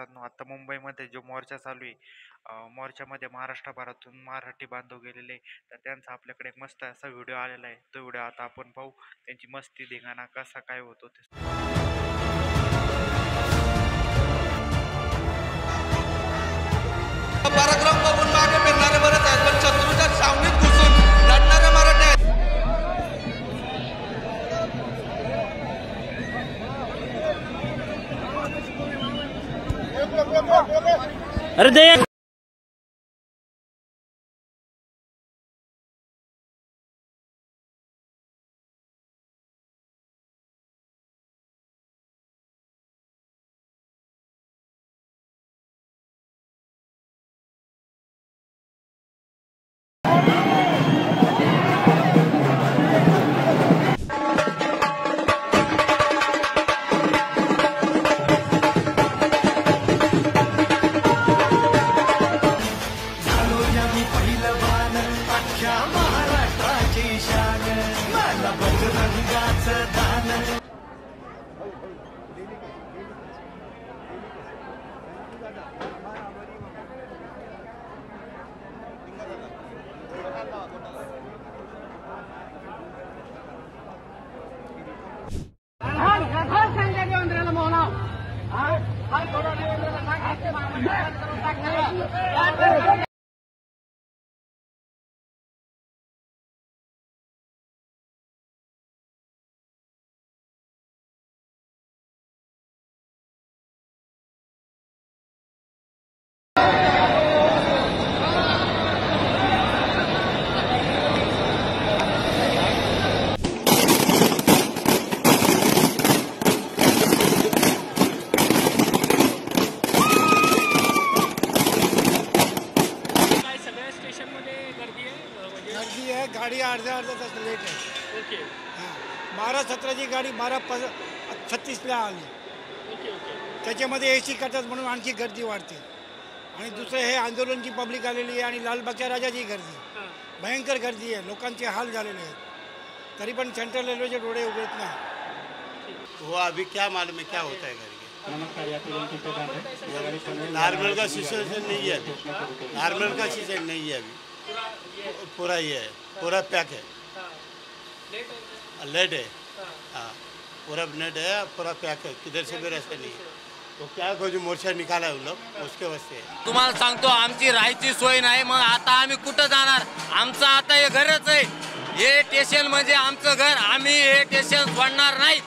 मित्रांनो, आता मुंबईमध्ये जो मोर्चा चालू आहे, मोर्चामध्ये महाराष्ट्रभरातून मराठी बांधव गेलेले, तर त्यांचा आपल्याकडे एक मस्त असा व्हिडिओ आलेला आहे. तो व्हिडिओ आता आपण पाहू. त्यांची मस्ती धिंगाणा कसा काय होतो ते. पराक्रम बघून मागे फिरणारे बरेच आहेत, पण शत्रूच्या सावलीत घुसून लढणारे मराठी आहेत. अरे देख महाराष्ट्राची शान मला बजरंगाचं दान. गर्दी आहे. गाडी अर्ध्या तास लेट आहे. ओके. हां, 12:17ची गाडी 12:36ला आली. ओके. त्याच्यामध्ये AC करतात म्हणून आणखी गर्दी वाढते. आणि दुसरं हे आंदोलनची पब्लिक आलेली आहे आणि लालबागच्या राजाची गर्दी, भयंकर गर्दी आहे. लोकांचे हाल झालेले आहेत. तरी पण सेंट्रल रेल्वेचे डोळे उघडत नाही. वो अभी क्या मालूम है क्या होता है करके. नॉर्मल का सिचुएशन नहीं है अभी. नॉर्मल का सिचुएशन नहीं है अभी. पूरा ये है, पूरा पैक है. लेट है. हाँ, पूरा नेट है, पूरा पैक है. किधर से भी रास्ता नहीं है. तो क्या जो मोर्चा निकाला है उन लोग उसके वास्ते है. तुम्हाला सांगतो आमची राहायची सोय नाही. मग आता आम्ही कुठं जाणार. आमचं आता हे घरच आहे. हे स्टेशन म्हणजे आमचं घर. आम्ही हे स्टेशन सोडणार नाही.